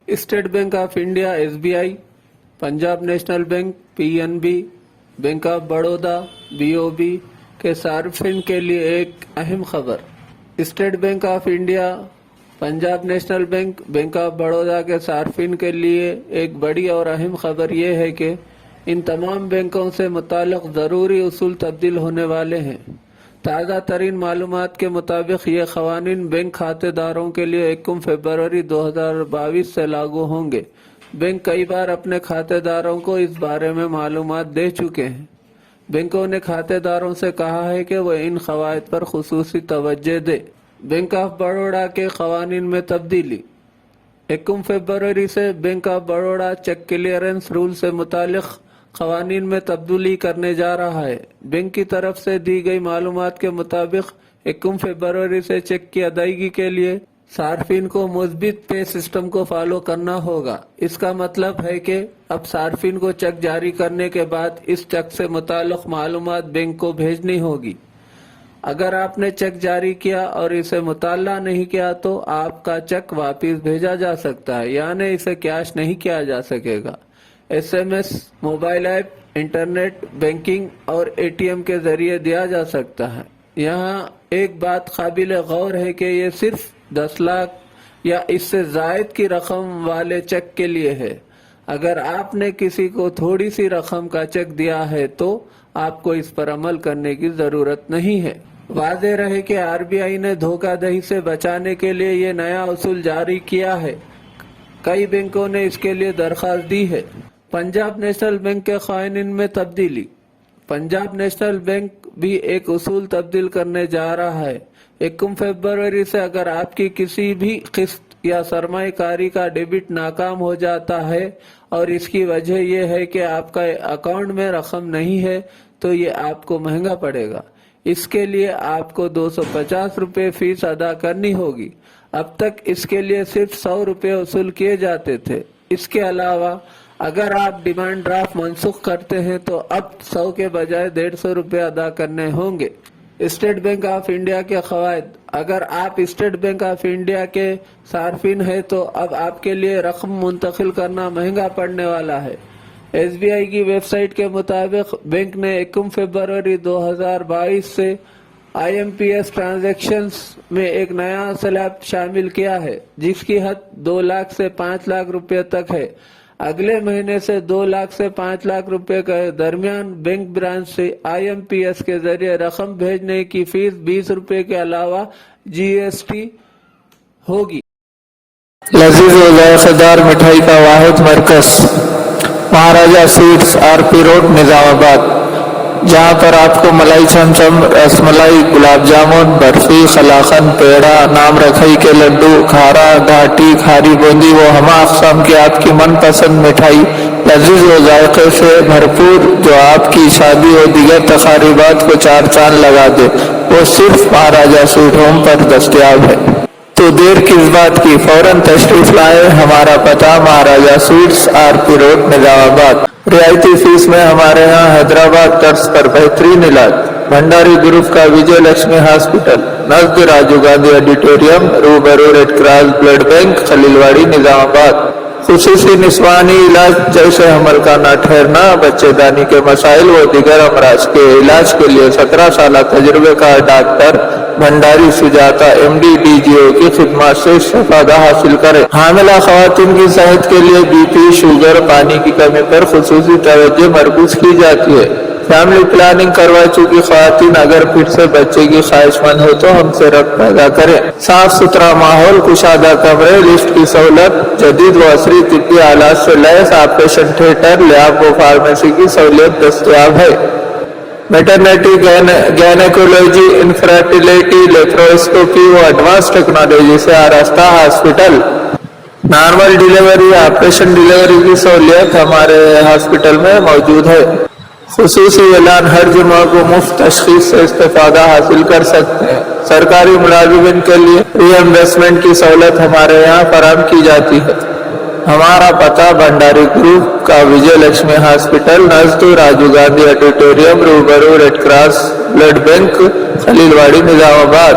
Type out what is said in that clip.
State bank of India SBI, Punjab national bank PNB, bank of Baroda BOB के सार्फिन के लिए एक अहम खबर। State bank of India, Punjab national bank, bank of Baroda के सार्फिन के लिए एक बड़ी और अहम खबर यह है कि इन तमाम बैंकों से मुताल्लिक़ ज़रूरी उसूल तब्दील होने वाले हैं। ताज़ा तरीन मालूमात के मुताबिक ये क़वानीन बैंक खातेदारों के लिए 1 फरवरी 2022 से लागू होंगे। बैंक कई बार अपने खातेदारों को इस बारे में मालूमात दे चुके हैं। बैंकों ने खातेदारों से कहा है कि वह इन क़वाइद पर खुसूसी तवज्जो दे। बैंक ऑफ बड़ौदा के क़वानीन में तब्दीली। 1 फरवरी से bank of Baroda cheque clearance rule से मुतालिक क़वानीन में तब्दीली करने जा रहा है। बैंक की तरफ से दी गई मालूमात के मुताबिक 1 फरवरी से चेक की अदायगी के लिए सार्फिन को मुस्बित पे सिस्टम को फॉलो करना होगा। इसका मतलब है कि अब सार्फिन को चेक जारी करने के बाद इस चेक से मुताल्लिक़ मालूमात बैंक को भेजनी होगी। अगर आपने चेक जारी किया और इसे मुताला नहीं किया तो आपका चेक वापस भेजा जा सकता है, यानी इसे कैश नहीं किया जा सकेगा। SMS, mobile app, internet banking और ATM के जरिए दिया जा सकता है। यहाँ एक बात काबिल गौर है कि ये सिर्फ 10 लाख या इससे जायद की रकम वाले चेक के लिए है। अगर आपने किसी को थोड़ी सी रकम का चेक दिया है तो आपको इस पर अमल करने की जरूरत नहीं है। वाज़ेह रहे कि RBI ने धोखाधड़ी से बचाने के लिए ये नया उसूल जारी किया है। कई बैंकों ने इसके लिए दरख्वास्त दी है। पंजाब नेशनल बैंक के क़वानीन में तब्दीली। पंजाब नेशनल बैंक भी एक उसूल तब्दील करने जा रहा है। 1 फरवरी से अगर आपकी किसी भी किस्त या सरमाएकारी का डेबिट नाकाम हो जाता है और इसकी वजह यह है कि आपका अकाउंट में रकम नहीं है तो ये आपको महंगा पड़ेगा। इसके लिए आपको 250 रुपये फीस अदा करनी होगी। अब तक इसके लिए सिर्फ 100 रुपये वसूल किए जाते थे। इसके अलावा अगर आप डिमांड ड्राफ्ट मनसूख करते हैं तो अब 100 के बजाय 150 रुपये अदा करने होंगे। स्टेट बैंक ऑफ इंडिया के क़वाइद। अगर आप स्टेट बैंक ऑफ इंडिया के सार्फिन हैं तो अब आपके लिए रकम मुंतकिल करना महंगा पड़ने वाला है। SBI की वेबसाइट के मुताबिक बैंक ने 1 फरवरी 2022 से IMPS ट्रांजैक्शंस में एक नया स्लैब शामिल किया है जिसकी हद 2 लाख से 5 लाख रुपए तक है। अगले महीने से 2 लाख से 5 लाख रुपए के दरमियान बैंक ब्रांच से IMPS के जरिए रकम भेजने की फीस 20 रुपए के अलावा GST होगी। लजीज व जायकेदार मिठाई का वाहिद मरकज महाराजा स्वीट्स RP रोड निजामाबाद, जहाँ पर आपको मलाई चमचम, रसमलाई, गुलाब जामुन, बर्फी, कलाकंद, पेड़ा, नाम रखई के लड्डू, खारा, घाटी, खारी बूंदी वो हमा अक़साम की आपकी मनपसंद मिठाई लजीज व जायके से भरपूर जो आपकी शादी और दीगर तकारीबात को 4 चांद लगा दे, वो सिर्फ महाराजा स्वीट होम पर दस्तयाब है। तो देर किस बात की, फौरन तशरीफ लाए। हमारा पता महाराजा स्वीट्स RP रोड निजामाबाद। रियायती फीस में हमारे यहाँ हैदराबाद तर्ज पर बेहतरीन इलाज। भंडारी ग्रुप का विजय लक्ष्मी हॉस्पिटल नजद राजीव गांधी ऑडिटोरियम, रूबरू red cross blood bank, Khaleelwadi Nizamabad. खुसूसी निस्वानी इलाज जैसे हमल का ना ठहरना, बच्चेदानी के मसाइल व दिगर अमराज के इलाज के लिए 17 साल तजुर्बे का doctor Bhandari Sujata MD DGO की खिदमत से इस्तेफादा हासिल करें। हामिला खवातीन की सेहत के लिए BP, शुगर, पानी की कमी पर खुसूसी तवज्जो मरकूज की जाती है। फैमिली प्लानिंग करवा चुकी खवातीन अगर फिर से बच्चे की ख्वाहिशमंद हो तो हमसे रब्त पैदा करें। साफ सुथरा माहौल, कुशादा कमरे, लिफ्ट की सहूलत, जदीद व असरी तिब्बी आलात से लैस ऑपरेशन थिएटर, लैब व फार्मेसी की सहूलियत दस्तयाब है। मैटरनिटी, गैनेकोलॉजी, इनफर्टिलिटी, लेप्रोस्कोपी व एडवांस टेक्नोलॉजी से आरास्ता hospital. Normal delivery, operation delivery की सहूलियत हमारे हॉस्पिटल में मौजूद है। खुसूसी ऐलान, हर जुमा को मुफ्त तशखीस से इस्तेफादा हासिल कर सकते हैं। सरकारी मुलाजिमिन के लिए रीइंबर्समेंट की सहूलत हमारे यहाँ फराहम की जाती है। हमारा पता भंडारी ग्रुप का विजय लक्ष्मी हॉस्पिटल नजद राजीव गांधी ऑडिटोरियम, रूबरू red cross blood bank, Khaleelwadi Nizamabad.